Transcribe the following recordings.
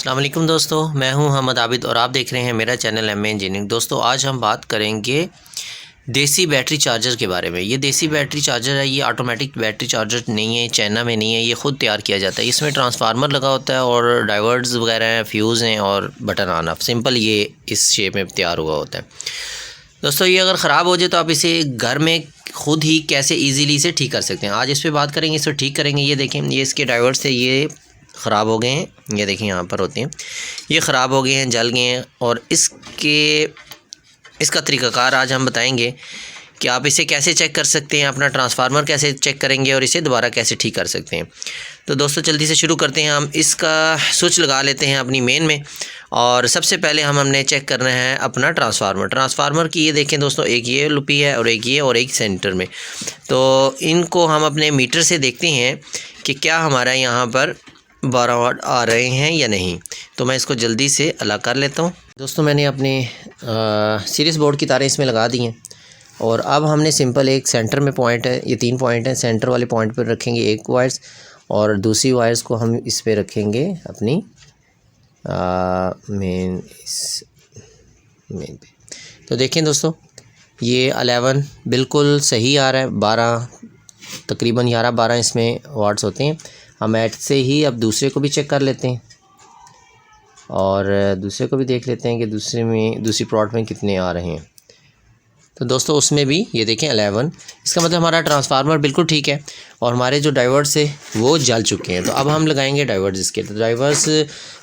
अस्सलाम वालेकुम दोस्तों, मैं हूं हमद आबिद और आप देख रहे हैं मेरा चैनल एम इंजीनियरिंग। दोस्तों आज हम बात करेंगे देसी बैटरी चार्जर के बारे में। ये देसी बैटरी चार्जर है, ये ऑटोमेटिक बैटरी चार्जर नहीं है, चाइना में नहीं है, ये ख़ुद तैयार किया जाता है। इसमें ट्रांसफार्मर लगा होता है और डाइवर्ट्स वगैरह हैं, फ्यूज़ हैं और बटन ऑन ऑफ। सिंपल ये इस शेप में तैयार हुआ होता है। दोस्तों ये अगर ख़राब हो जाए तो आप इसे घर में ख़ुद ही कैसे ईज़िली इसे ठीक कर सकते हैं, आज इस पर बात करेंगे, इसे ठीक करेंगे। ये देखें, ये इसके डाइवर्ट्स है, ये ख़राब हो गए हैं, ये देखें यहाँ पर होते हैं, ये ख़राब हो गए हैं, जल गए हैं। और इसका तरीक़ाकार आज हम बताएंगे कि आप इसे कैसे चेक कर सकते हैं, अपना ट्रांसफार्मर कैसे चेक करेंगे और इसे दोबारा कैसे ठीक कर सकते हैं। तो दोस्तों जल्दी से शुरू करते हैं। हम इसका स्विच लगा लेते हैं अपनी मेन में और सबसे पहले हमने चेक करना है अपना ट्रांसफार्मर की। ये देखें दोस्तों, एक ये लुपी है और एक ये और एक सेंटर में। तो इनको हम अपने मीटर से देखते हैं कि क्या हमारा यहाँ पर 12 वाट आ रहे हैं या नहीं। तो मैं इसको जल्दी से अलग कर लेता हूँ। दोस्तों मैंने अपने सीरीज़ बोर्ड की तारें इसमें लगा दी हैं और अब हमने सिंपल एक सेंटर में पॉइंट है, ये 3 पॉइंट हैं, सेंटर वाले पॉइंट पर रखेंगे एक वायर्स और दूसरी वायर्स को हम इस पे रखेंगे अपनी मेन पे। तो देखें दोस्तों, ये 11 बिल्कुल सही आ रहा है, 12 तकरीबन 11-12 इसमें वाट्स होते हैं। हम ऐड से ही अब दूसरे को भी चेक कर लेते हैं और दूसरे को भी देख लेते हैं कि दूसरी प्लॉट में कितने आ रहे हैं। तो दोस्तों उसमें भी ये देखें 11, इसका मतलब हमारा ट्रांसफार्मर बिल्कुल ठीक है और हमारे जो डाइवर्ट्स है वो जल चुके हैं। तो अब हम लगाएंगे डाइवर्ट्स इसके। तो डाइवर्ट्स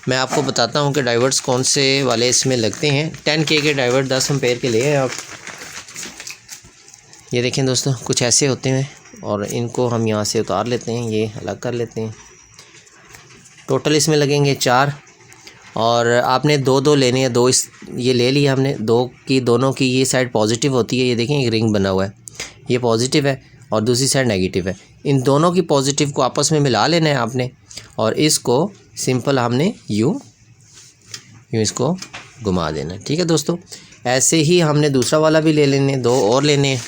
मैं आपको बताता हूँ कि डाइवर्ट्स कौन से वाले इसमें लगते हैं। 10K के डाइवर्ट 10 एम्पेयर के लिए आप ये देखें दोस्तों, कुछ ऐसे होते हैं और इनको हम यहाँ से उतार लेते हैं, ये अलग कर लेते हैं। टोटल इसमें लगेंगे 4 और आपने 2-2 लेने हैं। 2 ये ले लिया हमने, दोनों की ये साइड पॉजिटिव होती है। ये देखें एक रिंग बना हुआ है, ये पॉजिटिव है और दूसरी साइड नेगेटिव है। इन दोनों की पॉजिटिव को आपस में मिला लेना है आपने और इसको सिंपल हमने यूँ इसको घुमा देना है। ठीक है दोस्तों, ऐसे ही हमने दूसरा वाला भी ले लेने, 2 और लेने हैं।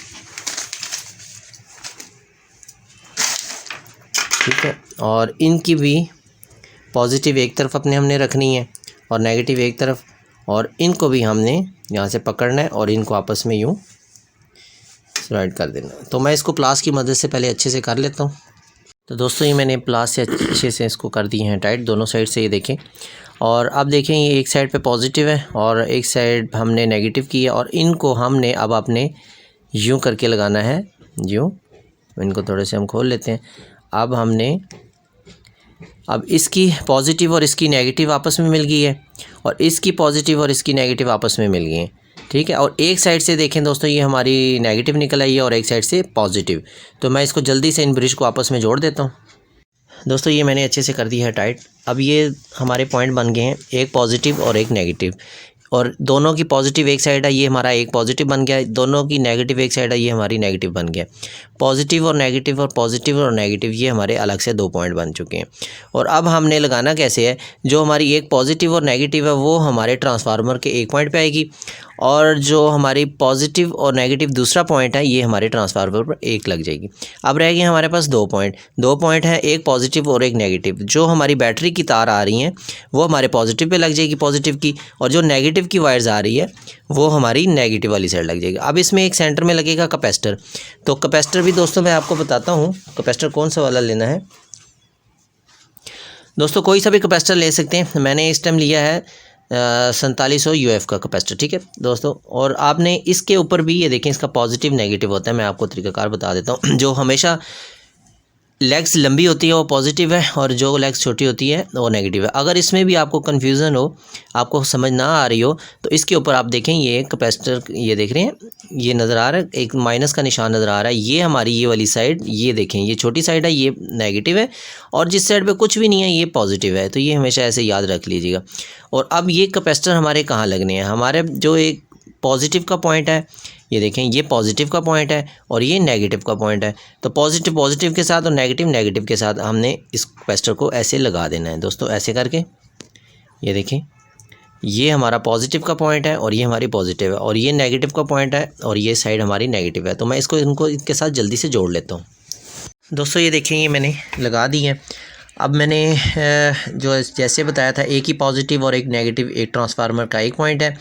ठीक है, और इनकी भी पॉजिटिव एक तरफ हमने रखनी है और नेगेटिव एक तरफ, और इनको भी हमने यहाँ से पकड़ना है और इनको आपस में यूँ स्लाइड कर देना। तो मैं इसको प्लास की मदद से पहले अच्छे से कर लेता हूँ। तो दोस्तों ये मैंने प्लास से अच्छे से इसको कर दिए हैं टाइट दोनों साइड से, ये देखें। और अब देखें ये एक साइड पे पॉजिटिव है और एक साइड हमने नेगेटिव की है और इनको हमने अब अपने यूँ करके लगाना है, यूँ। इनको थोड़े से हम खोल लेते हैं। अब इसकी पॉजिटिव और इसकी नेगेटिव आपस में मिल गई है और इसकी पॉजिटिव और इसकी नेगेटिव आपस में मिल गई हैं। ठीक है, और एक साइड से देखें दोस्तों, ये हमारी नेगेटिव निकल आई है और एक साइड से पॉजिटिव। तो मैं इसको जल्दी से इन ब्रिज को आपस में जोड़ देता हूँ। दोस्तों ये मैंने अच्छे से कर दिया है टाइट। अब ये हमारे पॉइंट बन गए हैं, एक पॉजिटिव और एक नेगेटिव, और दोनों की पॉजिटिव एक साइड है, ये हमारा एक पॉजिटिव बन गया है। दोनों की नेगेटिव एक साइड है, ये हमारी नेगेटिव बन गया। पॉजिटिव और नेगेटिव और पॉजिटिव और नेगेटिव, ये हमारे अलग से 2 पॉइंट बन चुके हैं। और अब हमने लगाना कैसे है, जो हमारी एक पॉजिटिव और नेगेटिव है वो हमारे ट्रांसफार्मर के एक पॉइंट पे आएगी और जो हमारी पॉजिटिव और नेगेटिव दूसरा पॉइंट है ये हमारे ट्रांसफार्मर पर एक लग जाएगी। अब रह गए हमारे पास 2 पॉइंट हैं, एक पॉजिटिव और एक नेगेटिव। जो हमारी बैटरी की तार आ रही हैं वो हमारे पॉजिटिव पे लग जाएगी, पॉजिटिव की, और जो नेगेटिव की वायर्स आ रही है वो हमारी नेगेटिव वाली साइड लग जाएगी। अब इसमें एक सेंटर में लगेगा कैपेसिटर। तो कैपेसिटर भी दोस्तों मैं आपको बताता हूँ कैपेसिटर कौन सा वाला लेना है। दोस्तों कोई सा भी कैपेसिटर ले सकते हैं, मैंने इस टाइम लिया है 4700 UF का कैपेसिटर। ठीक है दोस्तों, और आपने इसके ऊपर भी ये देखें, इसका पॉजिटिव नेगेटिव होता है। मैं आपको तरीकाकार बता देता हूँ। जो हमेशा लेग्स लंबी होती है वो पॉजिटिव है और जो लेग्स छोटी होती है वो नेगेटिव है। अगर इसमें भी आपको कन्फ्यूज़न हो, आपको समझ ना आ रही हो, तो इसके ऊपर आप देखें, ये कैपेसिटर, ये देख रहे हैं, ये नज़र आ रहा है, एक माइनस का निशान नज़र आ रहा है। ये हमारी ये वाली साइड, ये देखें, ये छोटी साइड है, ये नेगेटिव है, और जिस साइड पे कुछ भी नहीं है ये पॉजिटिव है। तो ये हमेशा ऐसे याद रख लीजिएगा। और अब ये कैपेसिटर हमारे कहाँ लगने हैं, हमारे जो एक पॉजिटिव का पॉइंट है, ये देखें, ये पॉजिटिव का पॉइंट है और ये नेगेटिव का पॉइंट है। तो पॉजिटिव के साथ और नेगेटिव के साथ हमने इस कैपेसिटर को ऐसे लगा देना है दोस्तों, ऐसे करके। ये देखें, ये हमारा पॉजिटिव का पॉइंट है और ये हमारी पॉजिटिव है, और ये नेगेटिव का पॉइंट है और ये साइड हमारी नेगेटिव है। तो मैं इनको इनके साथ जल्दी से जोड़ लेता हूँ। दोस्तों ये देखें, ये मैंने लगा दी है। अब मैंने जो जैसे बताया था, एक ही पॉजिटिव और एक नेगेटिव, एक ट्रांसफार्मर का एक पॉइंट है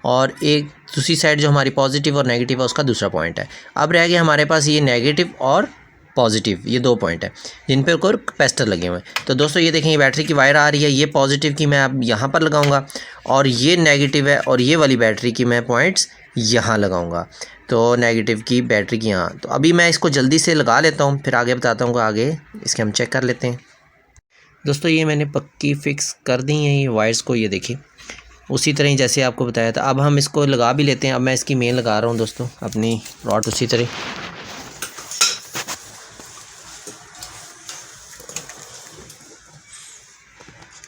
और एक दूसरी साइड जो हमारी पॉजिटिव और नेगेटिव है उसका दूसरा पॉइंट है। अब रह गया हमारे पास ये नेगेटिव और पॉजिटिव, ये 2 पॉइंट है जिन पर कोई कैपेसिटर लगे हुए हैं। तो दोस्तों ये देखें, ये बैटरी की वायर आ रही है, ये पॉजिटिव की मैं अब यहाँ पर लगाऊंगा और ये नेगेटिव है और ये वाली बैटरी की मैं पॉइंट्स यहाँ लगाऊंगा। तो नेगेटिव की बैटरी की यहाँ। तो अभी मैं इसको जल्दी से लगा लेता हूँ, फिर आगे बताता हूँ। आगे इसके हम चेक कर लेते हैं। दोस्तों ये मैंने पक्की फ़िक्स कर दी हैं ये वायर्स को, ये देखिए उसी तरह ही जैसे आपको बताया था। अब हम इसको लगा भी लेते हैं। अब मैं इसकी मेन लगा रहा हूँ दोस्तों, अपनी रॉड उसी तरह।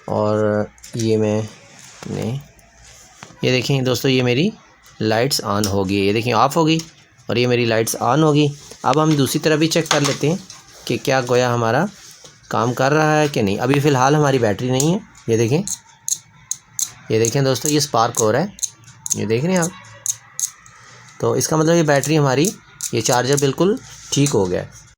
और ये ये देखें दोस्तों, ये मेरी लाइट्स ऑन हो गई, ये देखें ऑफ़ हो गई और ये मेरी लाइट्स ऑन हो गई। अब हम दूसरी तरफ भी चेक कर लेते हैं कि क्या गोया हमारा काम कर रहा है कि नहीं। अभी फ़िलहाल हमारी बैटरी नहीं है, ये देखें दोस्तों, ये स्पार्क हो रहा है, ये देख रहे हैं आप। तो इसका मतलब ये बैटरी हमारी, ये चार्जर बिल्कुल ठीक हो गया है।